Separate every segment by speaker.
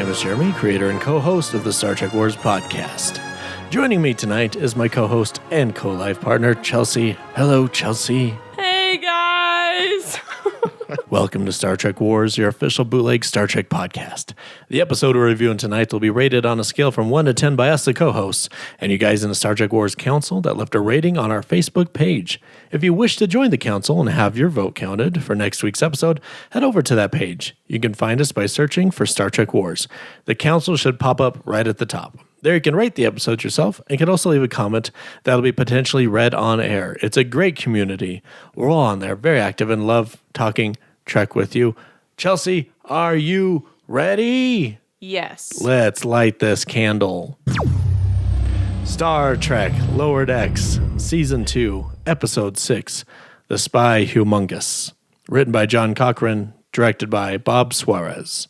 Speaker 1: name is Jeremy, creator and co-host of the Star Trek Wars podcast. Joining me tonight is my co-host and co-life partner, Chelsea. Hello, Chelsea.
Speaker 2: Hey, guys.
Speaker 1: Welcome to Star Trek Wars, your official bootleg Star Trek podcast. The episode we're reviewing tonight will be rated on a scale from 1 to 10 by us, the co-hosts, and you guys in the Star Trek Wars Council that left a rating on our Facebook page. If you wish to join the council and have your vote counted for next week's episode, head over to that page. You can find us by searching for Star Trek Wars. The council should pop up right at the top. There you can rate the episodes yourself and can also leave a comment that'll be potentially read on air. It's a great community. We're all on there, very active, and love talking Trek with you. Chelsea, are you ready?
Speaker 2: Yes.
Speaker 1: Let's light this candle. Star Trek Lower Decks, Season 2, Episode 6, The Spy Humongous. Written by John Cochran, directed by Bob Suarez.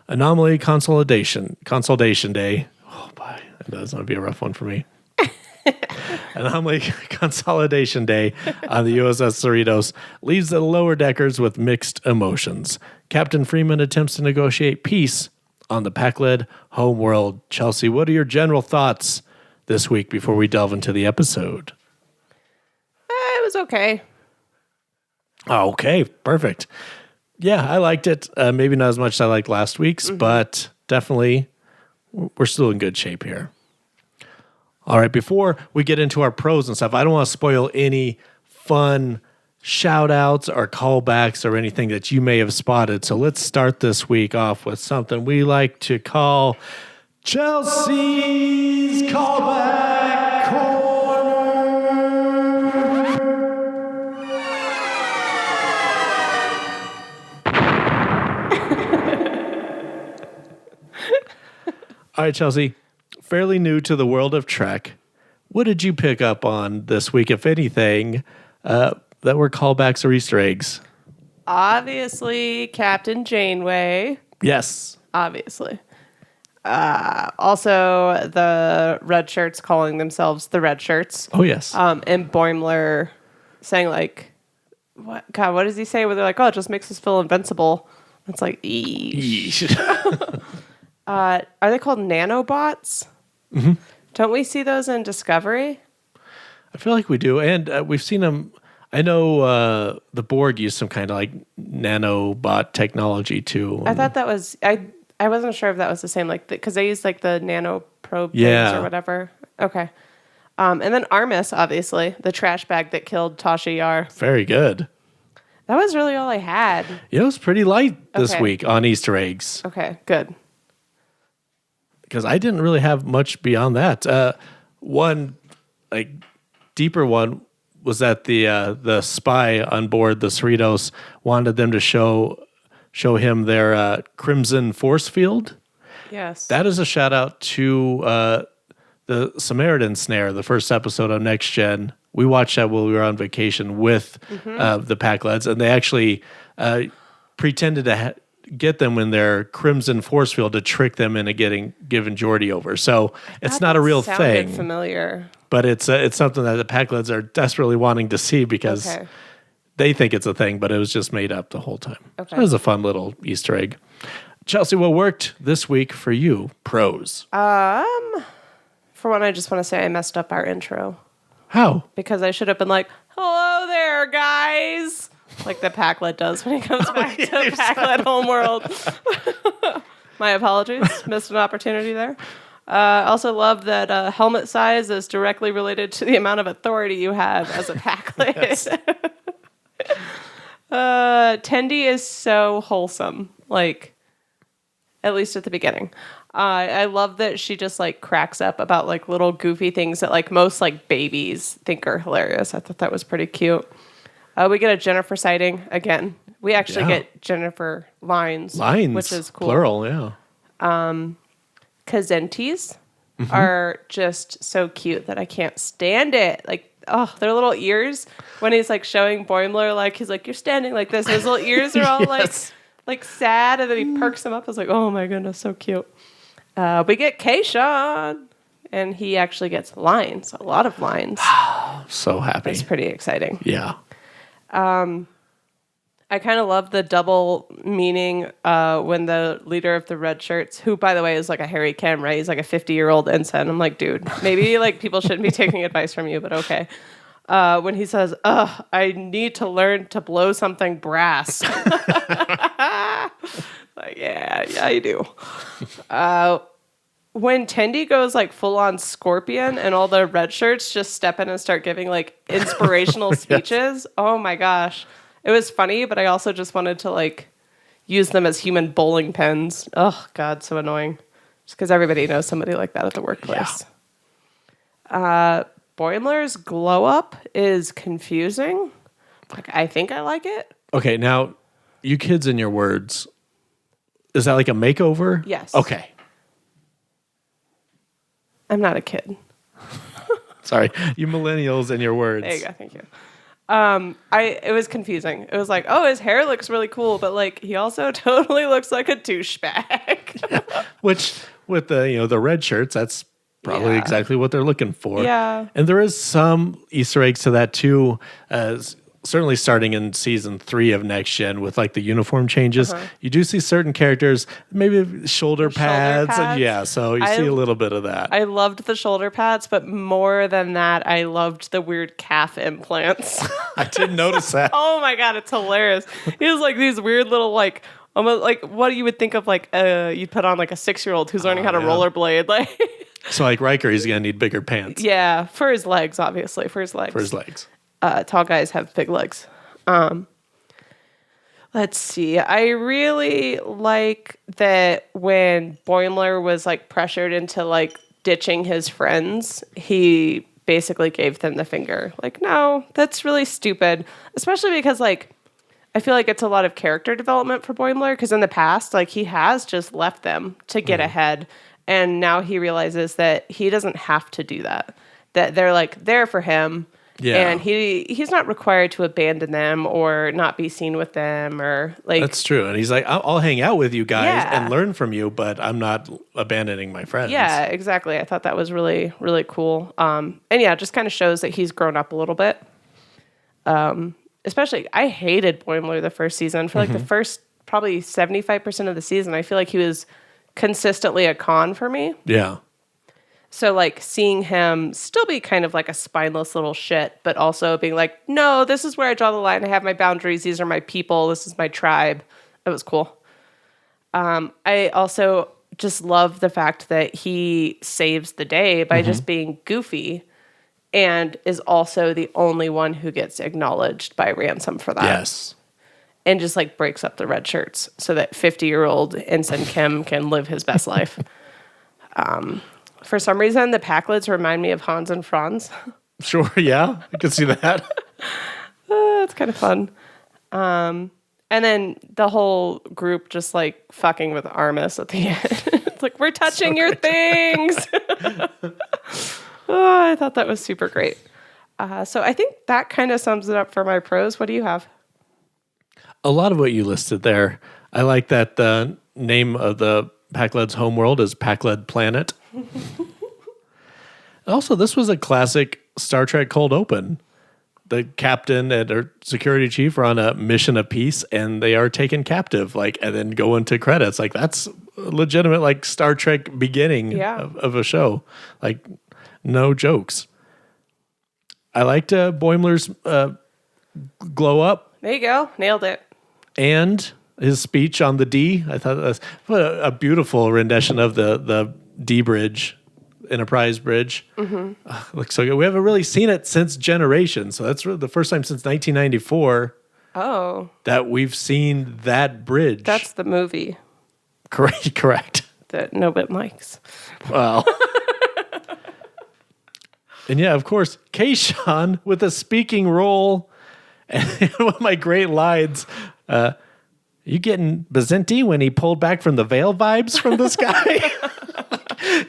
Speaker 1: Anomaly Consolidation Day. Oh, boy, that's going to be a rough one for me. Anomaly Consolidation Day on the USS Cerritos leaves the lower deckers with mixed emotions. Captain Freeman attempts to negotiate peace on the Pac-led homeworld. Chelsea, what are your general thoughts this week before we delve into the episode?
Speaker 2: It was okay.
Speaker 1: Okay, perfect. Yeah, I liked it. Maybe not as much as I liked last week's, but definitely we're still in good shape here. All right, before we get into our pros and stuff, I don't want to spoil any fun shout-outs or callbacks or anything that you may have spotted. So let's start this week off with something we like to call Chelsea's Callback Corner. All right, Chelsea. Fairly new to the world of Trek. What did you pick up on this week, if anything, that were callbacks or Easter eggs?
Speaker 2: Obviously, Captain Janeway.
Speaker 1: Yes.
Speaker 2: Obviously. Also, the red shirts calling themselves the red shirts.
Speaker 1: Oh, yes.
Speaker 2: And Boimler saying, like, what does he say? Where they're like, oh, it just makes us feel invincible. It's like, eesh. Are they called nanobots? Mm-hmm. Don't we see those in Discovery?
Speaker 1: I feel like we do. And we've seen them. I know the Borg used some kind of like nanobot technology too.
Speaker 2: I thought that was, I wasn't sure if that was the same, like, because they used like the nano probe things or whatever. Okay. And then Armis, obviously, the trash bag that killed Tasha Yar.
Speaker 1: Very good.
Speaker 2: That was really all I had.
Speaker 1: Yeah, it was pretty light this week on Easter eggs.
Speaker 2: Okay, good.
Speaker 1: Because I didn't really have much beyond that. One, like, deeper one was that the spy on board the Cerritos wanted them to show him their crimson force field.
Speaker 2: Yes.
Speaker 1: That is a shout out to the Samaritan Snare, the first episode of Next Gen. We watched that while we were on vacation with the Pac-Leds, and they actually pretended to get them in their crimson force field to trick them into giving Geordi over. So it's not a real thing.
Speaker 2: Familiar,
Speaker 1: but it's something that the Pac-Leds are desperately wanting to see because they think it's a thing, but it was just made up the whole time. Okay. So it was a fun little Easter egg. Chelsea, what worked this week for you? Pros.
Speaker 2: For one, I just want to say I messed up our intro.
Speaker 1: How?
Speaker 2: Because I should have been like, "Hello there, guys." Like the Pac-Led does when he comes back to Pac-Led Homeworld. My apologies. Missed an opportunity there. I also love that helmet size is directly related to the amount of authority you have as a Pac-Led. Yes. Tendi is so wholesome, like, at least at the beginning. I love that she just, like, cracks up about, like, little goofy things that, like, most, like, babies think are hilarious. I thought that was pretty cute. We get a Jennifer sighting again. We actually get Jennifer lines, which is cool.
Speaker 1: Plural, yeah.
Speaker 2: Kazentis are just so cute that I can't stand it. Like, oh, their little ears. When he's like showing Boimler, like he's like, "You're standing like this." His little ears are all like sad, and then he perks them up. I was like, "Oh my goodness, so cute." We get Kayshawn, and he actually gets lines, a lot of lines.
Speaker 1: So happy.
Speaker 2: It's pretty exciting.
Speaker 1: Yeah.
Speaker 2: I kind of love the double meaning when the leader of the red shirts, who by the way is like a Harry Kim, right? He's like a 50-year-old ensign. I'm like, dude, maybe like people shouldn't be taking advice from you, but okay. When he says, I need to learn to blow something brass. Like, yeah, you do. When Tendi goes like full on scorpion and all the red shirts just step in and start giving like inspirational speeches. Oh my gosh. It was funny, but I also just wanted to like use them as human bowling pins. Oh God, so annoying. Just because everybody knows somebody like that at the workplace. Yeah. Boimler's glow up is confusing. Like, I think I like it.
Speaker 1: Okay, now, you kids in your words, is that like a makeover?
Speaker 2: Yes.
Speaker 1: Okay.
Speaker 2: I'm not a kid.
Speaker 1: Sorry, you millennials in your words.
Speaker 2: There you go. Thank you. It was confusing. It was like, oh, his hair looks really cool, but like he also totally looks like a douchebag.
Speaker 1: Yeah. Which with the red shirts, that's probably exactly what they're looking for.
Speaker 2: Yeah.
Speaker 1: And there is some Easter eggs to that too. Certainly starting in season 3 of Next Gen with like the uniform changes, you do see certain characters, maybe shoulder pads. So you see a little bit of that.
Speaker 2: I loved the shoulder pads, but more than that, I loved the weird calf implants.
Speaker 1: I didn't notice that.
Speaker 2: Oh my God, it's hilarious. He has like these weird little like, almost like what you would think of like you'd put on like a 6-year-old who's learning how to rollerblade. Like,
Speaker 1: so like Riker, he's gonna need bigger pants.
Speaker 2: Yeah, for his legs, obviously, for his legs. Tall guys have big legs. Let's see. I really like that when Boimler was like pressured into like ditching his friends, he basically gave them the finger. Like, no, that's really stupid. Especially because like I feel like it's a lot of character development for Boimler because in the past, like he has just left them to get ahead. And now he realizes that he doesn't have to do that. That they're like there for him. Yeah. And he's not required to abandon them or not be seen with them or like.
Speaker 1: That's true. And he's like, I'll hang out with you guys and learn from you, but I'm not abandoning my friends.
Speaker 2: Yeah, exactly. I thought that was really, really cool. And yeah, it just kind of shows that he's grown up a little bit. Especially, I hated Boimler the first season. For like the first probably 75% of the season, I feel like he was consistently a con for me.
Speaker 1: Yeah.
Speaker 2: So, like, seeing him still be kind of like a spineless little shit, but also being like, no, this is where I draw the line. I have my boundaries. These are my people. This is my tribe. It was cool. I also just love the fact that he saves the day by just being goofy and is also the only one who gets acknowledged by Ransom for that.
Speaker 1: Yes.
Speaker 2: And just, like, breaks up the red shirts so that 50-year-old Ensign Kim can live his best life. For some reason, the Packlids remind me of Hans and Franz.
Speaker 1: Sure, yeah. I can see that.
Speaker 2: It's kind of fun. And then the whole group just, like, fucking with Armis at the end. It's like, we're touching your things. I thought that was super great. So I think that kind of sums it up for my pros. What do you have?
Speaker 1: A lot of what you listed there. I like that the name of the Packled's homeworld is Packled Planet. Also, this was a classic Star Trek cold open. The captain and our security chief are on a mission of peace, and they are taken captive. Like, and then go into credits. Like, that's a legitimate like Star Trek beginning of a show. Like, no jokes. I liked Boimler's glow up.
Speaker 2: There you go, nailed it. And
Speaker 1: his speech on the D. I thought that was a beautiful rendition of the D bridge. Enterprise bridge. Looks so good. We haven't really seen it since Generation, so that's really the first time since 1994 that we've seen that bridge.
Speaker 2: That's the movie.
Speaker 1: Correct.
Speaker 2: That nobody likes.
Speaker 1: Well. And yeah, of course, Kayshawn with a speaking role. And one of my great lines, you getting Bazenti when he pulled back from the veil vibes from this guy?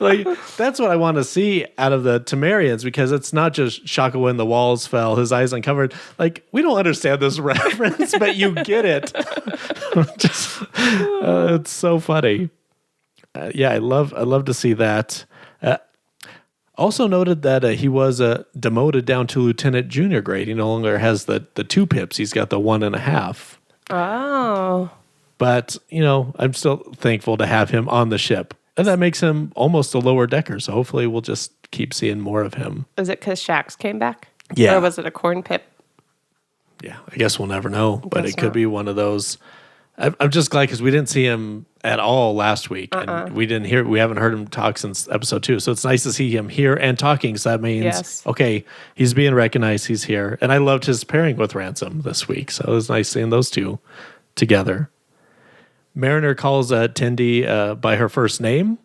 Speaker 1: Like, that's what I want to see out of the Temerians, because it's not just Shaka when the walls fell, his eyes uncovered. Like, we don't understand this reference, but you get it. It's so funny. Yeah, I love to see that. Also noted that he was demoted down to lieutenant junior grade. He no longer has the 2 pips. He's got the 1.5.
Speaker 2: Oh.
Speaker 1: But, I'm still thankful to have him on the ship. And that makes him almost a lower decker. So hopefully we'll just keep seeing more of him.
Speaker 2: Is it because Shax came back?
Speaker 1: Yeah.
Speaker 2: Or was it a corn pip?
Speaker 1: Yeah, I guess we'll never know. But it could be one of those. I'm just glad because we didn't see him at all last week. And we haven't heard him talk since episode 2. So it's nice to see him here and talking. So that means, okay, he's being recognized. He's here. And I loved his pairing with Ransom this week. So it was nice seeing those two together. Mariner calls Tendi by her first name,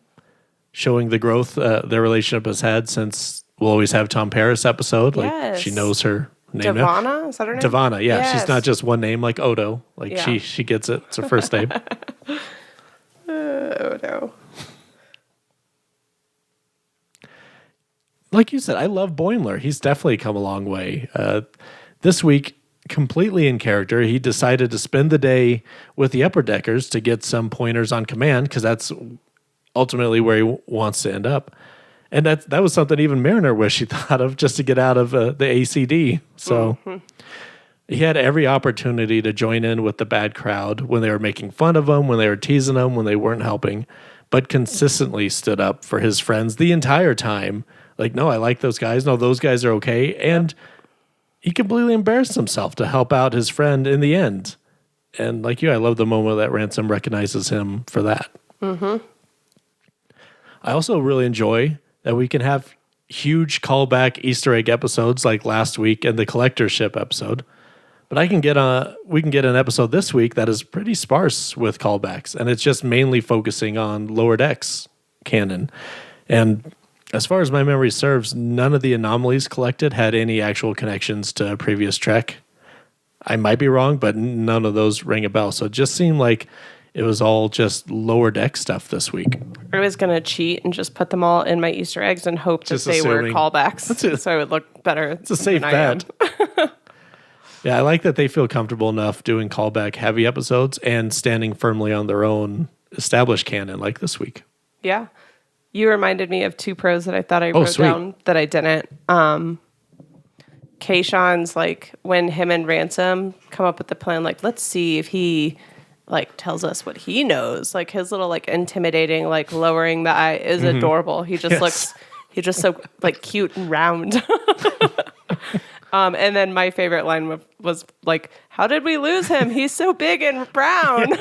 Speaker 1: showing the growth their relationship has had since we'll always have Tom Paris episode. Like she knows her name.
Speaker 2: Devana? Is that her name?
Speaker 1: Devana, yeah. Yes. She's not just one name like Odo. Like she gets it. It's her first name.
Speaker 2: Odo.
Speaker 1: Like you said, I love Boimler. He's definitely come a long way. This week, completely in character, he decided to spend the day with the upper deckers to get some pointers on command because that's ultimately where he wants to end up. And that was something even Mariner wished he thought of just to get out of the ACD. So he had every opportunity to join in with the bad crowd when they were making fun of him, when they were teasing him, when they weren't helping, but consistently stood up for his friends the entire time. Like, no, I like those guys. No, those guys are okay. And he completely embarrassed himself to help out his friend in the end. And like you, I love the moment that Ransom recognizes him for that. Mm-hmm. I also really enjoy that we can have huge callback Easter egg episodes like last week and the Collector Ship episode. But we can get an episode this week that is pretty sparse with callbacks. And it's just mainly focusing on Lower Decks canon. And as far as my memory serves, none of the anomalies collected had any actual connections to previous Trek. I might be wrong, but none of those ring a bell. So it just seemed like it was all just Lower Deck stuff this week.
Speaker 2: I was going to cheat and just put them all in my Easter eggs and hope that they were callbacks so it would look better.
Speaker 1: It's a safe bet. Yeah, I like that they feel comfortable enough doing callback heavy episodes and standing firmly on their own established canon like this week.
Speaker 2: Yeah. You reminded me of 2 pros that I thought I wrote down that I didn't. Kayshawn's like when him and Ransom come up with the plan, like let's see if he like tells us what he knows. Like his little like intimidating, like lowering the eye is adorable. He just looks, he's just so like cute and round. And then my favorite line was like, how did we lose him? He's so big and brown.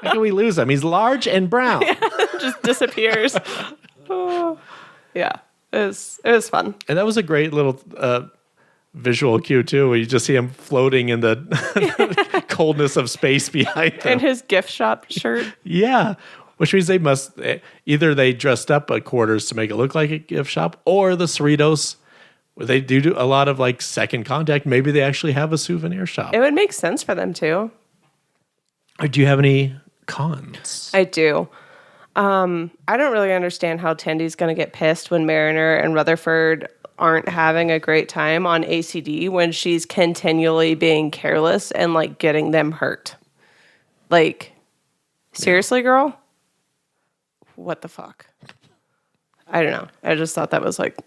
Speaker 1: How can we lose him? He's large and brown.
Speaker 2: Just disappears. Yeah, it was fun.
Speaker 1: And that was a great little visual cue too, where you just see him floating in the coldness of space behind him.
Speaker 2: And his gift shop shirt.
Speaker 1: Yeah, which means they must either they dressed up at quarters to make it look like a gift shop, or the Cerritos. They do a lot of like second contact. Maybe they actually have a souvenir shop.
Speaker 2: It would make sense for them too.
Speaker 1: Or do you have any cons?
Speaker 2: I do. I don't really understand how Tendy's going to get pissed when Mariner and Rutherford aren't having a great time on ACD when she's continually being careless and like getting them hurt. Like, seriously, girl? What the fuck? I don't know. I just thought that was like...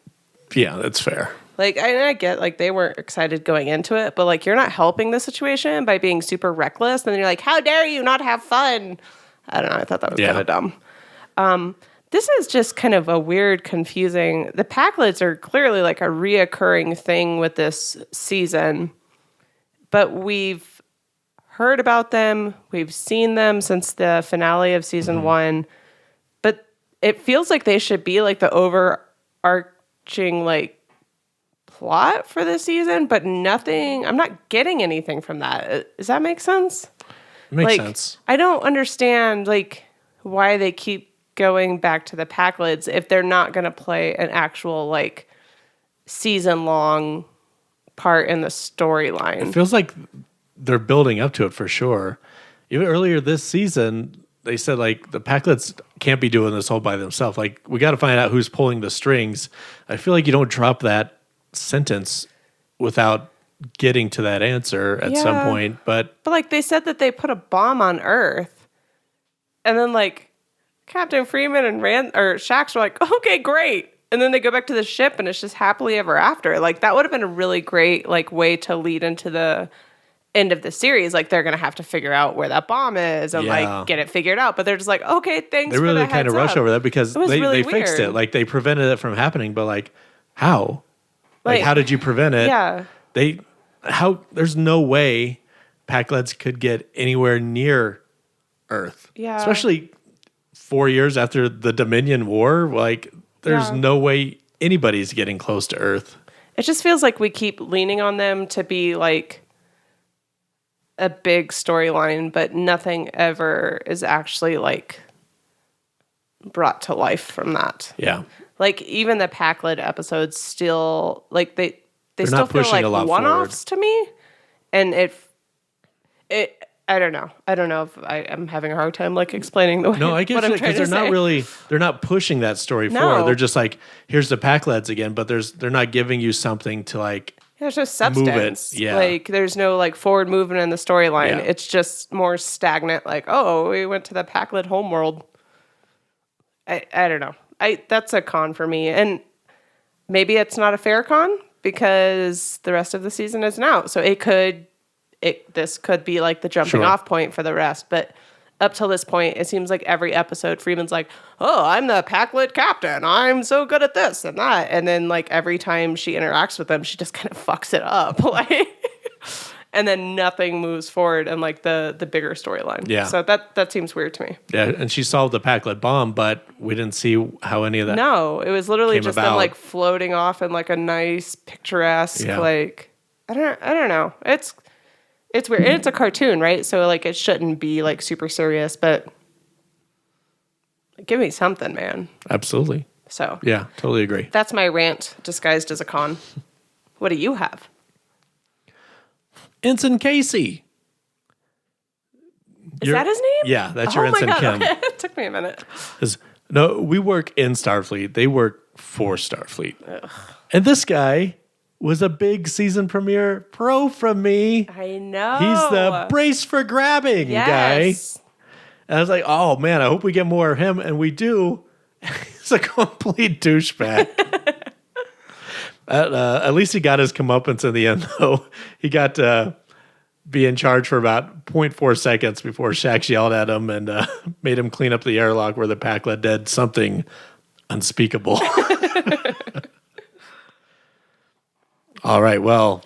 Speaker 1: Yeah, that's fair.
Speaker 2: Like, I get, like, they weren't excited going into it, but, like, you're not helping the situation by being super reckless. And then you're like, how dare you not have fun? I don't know. I thought that was kind of dumb. This is just kind of a weird, confusing... The Packlets are clearly, like, a reoccurring thing with this season. But we've heard about them. We've seen them since the finale of season 1. But it feels like they should be, like, the overarching, like, plot for this season, but nothing. I'm not getting anything from that. Does that make sense?
Speaker 1: Makes sense.
Speaker 2: I don't understand like why they keep going back to the Packlets if they're not going to play an actual like season long part in the storyline.
Speaker 1: It feels like they're building up to it for sure. Even earlier this season, they said like the Packlets can't be doing this all by themselves. Like we got to find out who's pulling the strings. I feel like you don't drop that sentence without getting to that answer at some point. But
Speaker 2: like they said that they put a bomb on Earth, and then like Captain Freeman and Shax were like, okay, great. And then they go back to the ship and it's just happily ever after. Like that would have been a really great like way to lead into the end of the series, like they're gonna have to figure out where that bomb is and like get it figured out. But they're just like, okay, thanks.
Speaker 1: They really
Speaker 2: for the
Speaker 1: kind of rush over that because they fixed it. Like they prevented it from happening, but like how? Like how did you prevent it?
Speaker 2: Yeah.
Speaker 1: There's no way Pakleds could get anywhere near Earth.
Speaker 2: Yeah.
Speaker 1: Especially 4 years after the Dominion War. Like there's no way anybody's getting close to Earth.
Speaker 2: It just feels like we keep leaning on them to be like a big storyline, but nothing ever is actually like brought to life from that.
Speaker 1: Yeah.
Speaker 2: Like even the Pakled episodes still like they're still
Speaker 1: not
Speaker 2: feel
Speaker 1: pushing
Speaker 2: like
Speaker 1: a lot
Speaker 2: one-offs to me. And it I don't know. I don't know if I'm having a hard time like explaining the way.
Speaker 1: No, I get it because they're not pushing that story forward. They're just like, here's the Pakleds again, but they're not giving you something to like.
Speaker 2: There's just substance.
Speaker 1: Move it. Yeah.
Speaker 2: Like there's no like forward movement in the storyline.
Speaker 1: Yeah.
Speaker 2: It's just more stagnant. Like, oh, we went to the Pakled homeworld. I don't know. That's a con for me, and maybe it's not a fair con because the rest of the season isn't out. So this could be like the jumping off point for the rest. But up till this point, it seems like every episode, Freeman's like, oh, I'm the Pakled captain. I'm so good at this and that. And then like every time she interacts with them, she just kind of fucks it up. Like, and then nothing moves forward in like the bigger storyline.
Speaker 1: Yeah.
Speaker 2: So that seems weird to me.
Speaker 1: Yeah, and she solved the Pakled bomb, but we didn't see how any of that.
Speaker 2: No, it was literally just them
Speaker 1: about.
Speaker 2: like floating off in like a nice picturesque like I don't know. It's weird. And it's a cartoon, right? So like it shouldn't be like super serious, but give me something, man.
Speaker 1: Absolutely.
Speaker 2: So
Speaker 1: yeah, totally agree.
Speaker 2: That's my rant disguised as a con. What do you have?
Speaker 1: Ensign Casey.
Speaker 2: Is that his name?
Speaker 1: Yeah, that's your Ensign Kim.
Speaker 2: Okay. It took me a minute.
Speaker 1: No, we work in Starfleet. They work for Starfleet. Ugh. And this guy was a big season premiere pro from me.
Speaker 2: I know.
Speaker 1: He's the brace for grabbing guy. And I was like, oh man, I hope we get more of him. And we do. He's a complete douchebag. At least he got his comeuppance in the end, though. He got to be in charge for about 0.4 seconds before Shax yelled at him and made him clean up the airlock where the Pakled did something unspeakable. All right, well,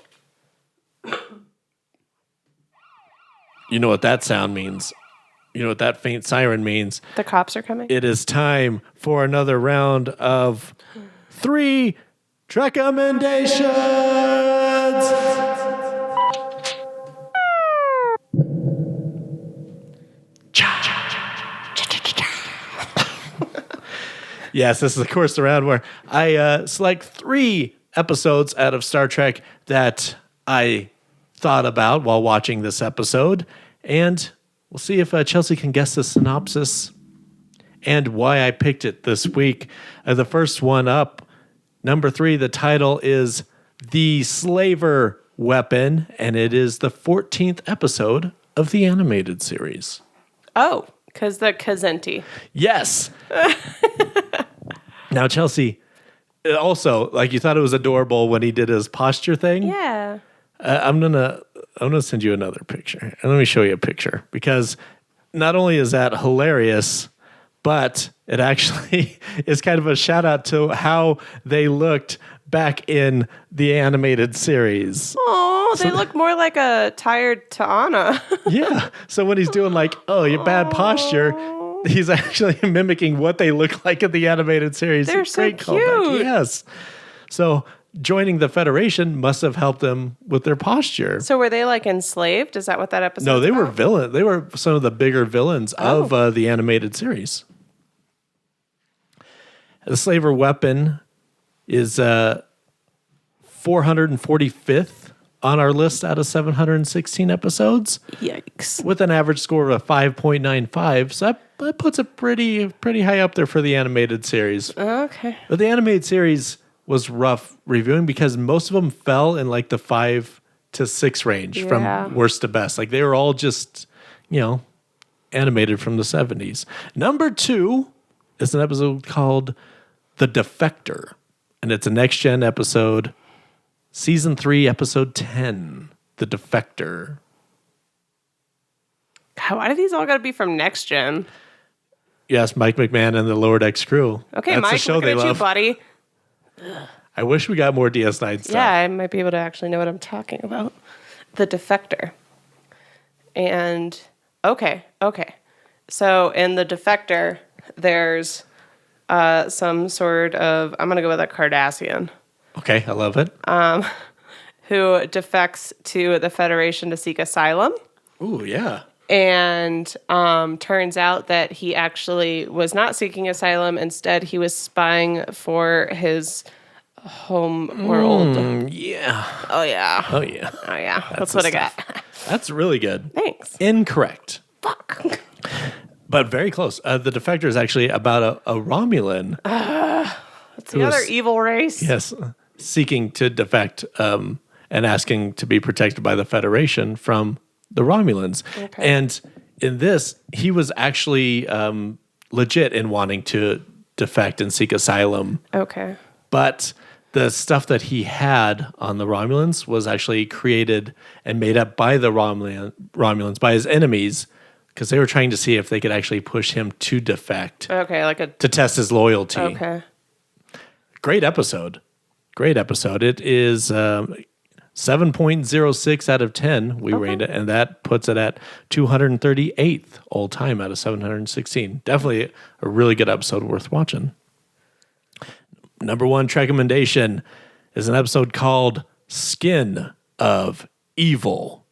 Speaker 1: you know what that sound means. You know what that faint siren means.
Speaker 2: The cops are coming.
Speaker 1: It is time for another round of 3 Trekcommendations. Yes, this is, of course, the round where I select 3 episodes out of Star Trek that I thought about while watching this episode. And we'll see if Chelsea can guess the synopsis and why I picked it this week. The first one up, number 3, the title is The Slaver Weapon, and it is the 14th episode of the animated series.
Speaker 2: Oh, because the Kazenti.
Speaker 1: Yes. Now, Chelsea, also, like you thought it was adorable when he did his posture thing.
Speaker 2: Yeah.
Speaker 1: I'm gonna send you another picture, and let me show you a picture because not only is that hilarious, but it actually is kind of a shout out to how they looked back in the animated series.
Speaker 2: Oh, they look more like a tired Ta'ana.
Speaker 1: Yeah. So when he's doing like, oh, your bad posture, he's actually mimicking what they look like in the animated series.
Speaker 2: They're so cute. Callback.
Speaker 1: Yes. So joining the Federation must have helped them with their posture.
Speaker 2: So were they like enslaved? Is that what that episode?
Speaker 1: No, they were villains. They were some of the bigger villains of the animated series. The Slaver Weapon is 445th on our list out of 716 episodes.
Speaker 2: Yikes.
Speaker 1: With an average score of a 5.95. So that puts it pretty high up there for the animated series.
Speaker 2: Okay.
Speaker 1: But the animated series was rough reviewing because most of them fell in like the 5 to 6 range from worst to best. Like they were all just, animated from the 70s. Number 2 is an episode called The Defector. And it's a next-gen episode, Season 3, Episode 10, The Defector.
Speaker 2: Why do these all got to be from Next Gen?
Speaker 1: Yes, Mike McMahon and the Lower Decks crew.
Speaker 2: Okay,
Speaker 1: That's
Speaker 2: Mike,
Speaker 1: the show
Speaker 2: looking
Speaker 1: they
Speaker 2: at
Speaker 1: love.
Speaker 2: you, buddy.
Speaker 1: I wish we got more DS9 stuff.
Speaker 2: Yeah, I might be able to actually know what I'm talking about. The Defector. And, okay. So in The Defector, there's some sort of, I'm going to go with a Cardassian.
Speaker 1: Okay, I love it.
Speaker 2: Who defects to the Federation to seek asylum.
Speaker 1: Ooh, yeah.
Speaker 2: And turns out that he actually was not seeking asylum. Instead, he was spying for his home world.
Speaker 1: Yeah.
Speaker 2: Oh, yeah.
Speaker 1: Oh, yeah.
Speaker 2: Oh, yeah. That's what I got.
Speaker 1: That's really good.
Speaker 2: Thanks.
Speaker 1: Incorrect.
Speaker 2: Fuck.
Speaker 1: But very close. The Defector is actually about a Romulan.
Speaker 2: It's the other evil race.
Speaker 1: Yes. Seeking to defect and asking to be protected by the Federation from the Romulans.
Speaker 2: Okay.
Speaker 1: And in this, he was actually legit in wanting to defect and seek asylum.
Speaker 2: Okay.
Speaker 1: But the stuff that he had on the Romulans was actually created and made up by the Romulans, by his enemies, because they were trying to see if they could actually push him to defect.
Speaker 2: Okay,
Speaker 1: to test his loyalty.
Speaker 2: Okay.
Speaker 1: Great episode. It is 7.06 out of 10. We rate it, and that puts it at 238th all time out of 716. Definitely a really good episode worth watching. Number one Trekcommendation is an episode called Skin of Evil.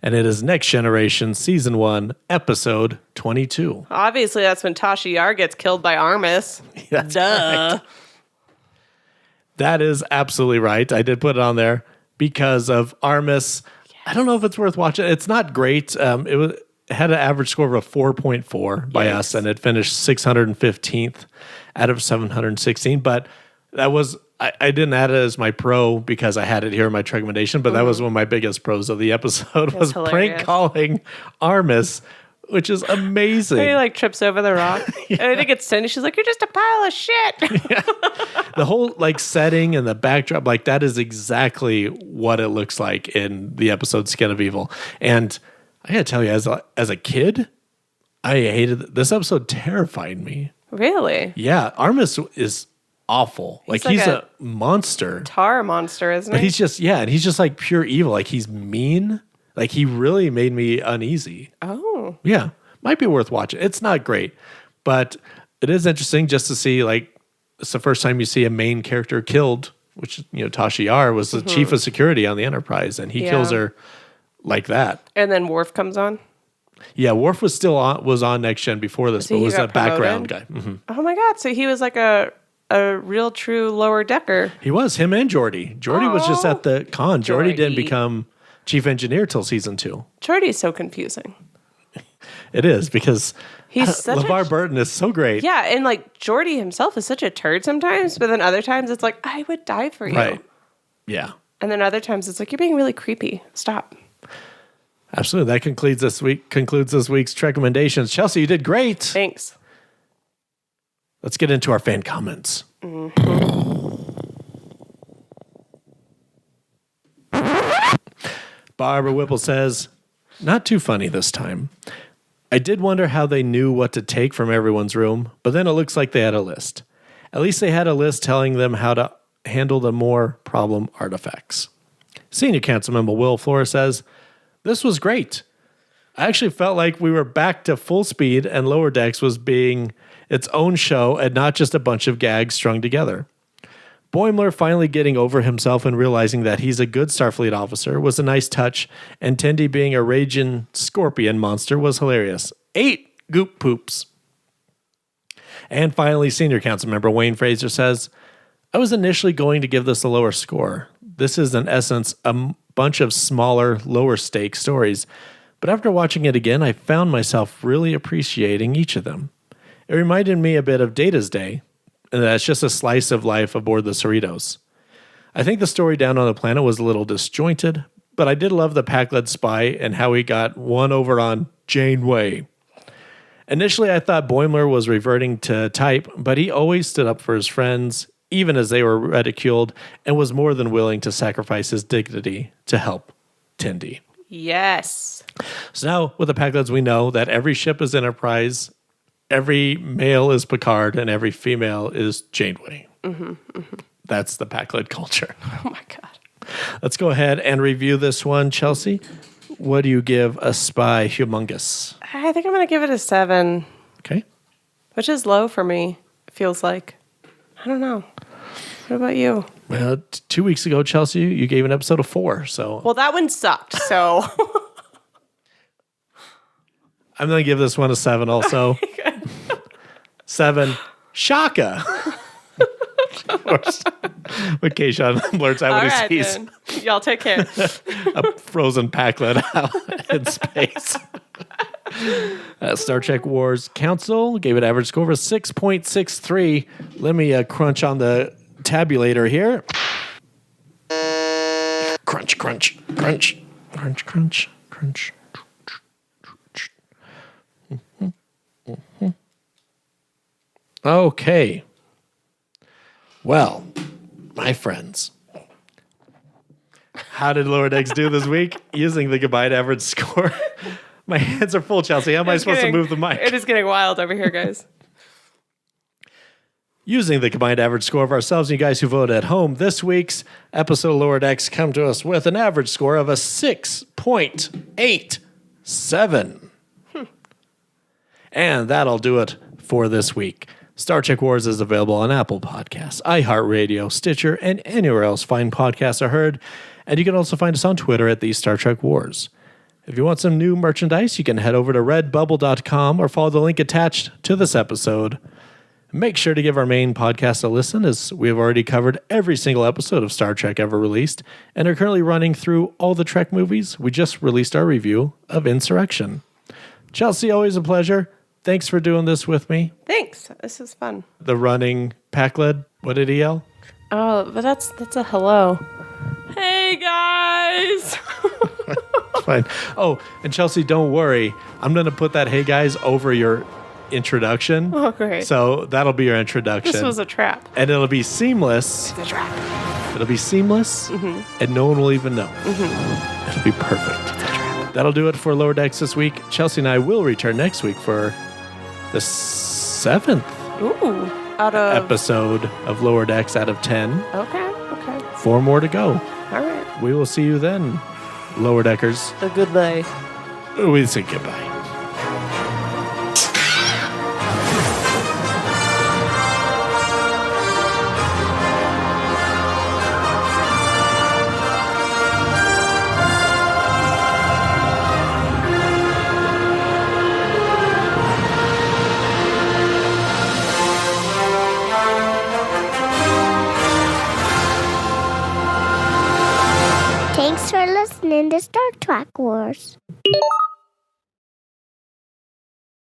Speaker 1: And it is Next Generation Season 1, Episode 22.
Speaker 2: Obviously, that's when Tasha Yar gets killed by Armis.
Speaker 1: That's
Speaker 2: Duh.
Speaker 1: correct. That is absolutely right. I did put it on there because of Armis. Yes. I don't know if it's worth watching. It's not great. It had an average score of a 4.4 by us, and it finished 615th out of 716. But that was, I didn't add it as my pro because I had it here in my recommendation, but that was one of my biggest pros of the episode was prank calling Armis, which is amazing.
Speaker 2: He like trips over the rock. And I think it's Cindy. She's like, "You're just a pile of shit."
Speaker 1: The whole like setting and the backdrop, like that is exactly what it looks like in the episode Skin of Evil. And I gotta tell you, as a kid, I hated this episode. Terrified me.
Speaker 2: Really?
Speaker 1: Yeah, Armis is awful. Like he's a monster.
Speaker 2: Tar monster, isn't he?
Speaker 1: But he's just and he's just like pure evil. Like he's mean. Like he really made me uneasy.
Speaker 2: Oh.
Speaker 1: Yeah. Might be worth watching. It's not great, but it is interesting just to see like it's the first time you see a main character killed, which Tasha Yar was the chief of security on the Enterprise, and he kills her like that.
Speaker 2: And then Worf comes on.
Speaker 1: Yeah, Worf was still on Next Gen before this, but was a background guy. Mm-hmm.
Speaker 2: Oh my God! So he was like a real true lower decker.
Speaker 1: He was him and Geordi. Geordi was just at the con. Geordi didn't become chief engineer till season 2.
Speaker 2: Geordi is so confusing.
Speaker 1: It is because
Speaker 2: he's such
Speaker 1: LeVar Burton is so great.
Speaker 2: Yeah, and like Geordi himself is such a turd sometimes, but then other times it's like I would die for you.
Speaker 1: Right. Yeah.
Speaker 2: And then other times it's like you're being really creepy. Stop.
Speaker 1: Absolutely. That concludes this week's Trekcommendations. Chelsea, you did great.
Speaker 2: Thanks.
Speaker 1: Let's get into our fan comments. Barbara Whipple says, not too funny this time. I did wonder how they knew what to take from everyone's room, but then it looks like they had a list. At least they had a list telling them how to handle the more problem artifacts. Senior Council Member Will Flores says, this was great. I actually felt like we were back to full speed and Lower Decks was being its own show and not just a bunch of gags strung together. Boimler finally getting over himself and realizing that he's a good Starfleet officer was a nice touch, and Tendi being a raging scorpion monster was hilarious. 8 goop poops. And finally, Senior Council Member Wayne Fraser says, I was initially going to give this a lower score. This is, in essence, a bunch of smaller, lower stake stories, but after watching it again, I found myself really appreciating each of them. It reminded me a bit of Data's Day, and that's just a slice of life aboard the Cerritos. I think the story down on the planet was a little disjointed, but I did love the Pac-led spy and how he got one over on Janeway. Initially, I thought Boimler was reverting to type, but he always stood up for his friends, even as they were ridiculed, and was more than willing to sacrifice his dignity to help Tendi.
Speaker 2: Yes.
Speaker 1: So now with the Packleads, we know that every ship is Enterprise, every male is Picard, and every female is Janeway. That's the Packlead culture.
Speaker 2: Oh my God.
Speaker 1: Let's go ahead and review this one. Chelsea, what do you give a Spy Humongous?
Speaker 2: I think I'm going to give it a 7,
Speaker 1: Okay.
Speaker 2: which is low for me, it feels like. I don't know. What about you?
Speaker 1: Well, 2 weeks ago, Chelsea, you gave an episode of 4. So
Speaker 2: Well, that one sucked, so.
Speaker 1: I'm going to give this one a 7 also. 7. Shaka. Of course. When Keishan blurts out
Speaker 2: All
Speaker 1: what
Speaker 2: right,
Speaker 1: he sees.
Speaker 2: then. Y'all take care.
Speaker 1: A frozen Packlet out in space. Star Trek Wars Council gave it average score of 6.63. Let me crunch on the tabulator here. Crunch, crunch, crunch, crunch, crunch, crunch. Okay. Well, my friends, how did Lower Decks do this week? Using the combined average score. My hands are full, Chelsea. How am I supposed to move the mic?
Speaker 2: It is getting wild over here, guys.
Speaker 1: Using the combined average score of ourselves and you guys who voted at home, this week's episode of Lower Decks come to us with an average score of a 6.87. And that'll do it for this week. Star Trek Wars is available on Apple Podcasts, iHeartRadio, Stitcher, and anywhere else fine podcasts are heard. And you can also find us on Twitter at the Star Trek Wars. If you want some new merchandise, you can head over to redbubble.com or follow the link attached to this episode. Make sure to give our main podcast a listen, as we have already covered every single episode of Star Trek ever released and are currently running through all the Trek movies. We just released our review of Insurrection. Chelsea, always a pleasure. Thanks for doing this with me.
Speaker 2: Thanks. This is fun.
Speaker 1: The running Packlet, what did he yell?
Speaker 2: Oh, but that's a hello. Hey, guys.
Speaker 1: Fine. Oh, and Chelsea, don't worry. I'm going to put that "Hey guys" over your introduction.
Speaker 2: Oh, great.
Speaker 1: So that'll be your introduction.
Speaker 2: This was a trap.
Speaker 1: And it'll be seamless.
Speaker 2: It's a trap.
Speaker 1: It'll be seamless, and no one will even know. It'll be perfect.
Speaker 2: It's a trap.
Speaker 1: That'll do it for Lower Decks this week. Chelsea and I will return next week for the 7th
Speaker 2: Out of
Speaker 1: episode of Lower Decks out of 10.
Speaker 2: Okay.
Speaker 1: 4 more to go.
Speaker 2: All right.
Speaker 1: We will see you then, Lower Deckers.
Speaker 2: A good day.
Speaker 1: We say goodbye.
Speaker 3: Thanks for listening to Star Trek Wars.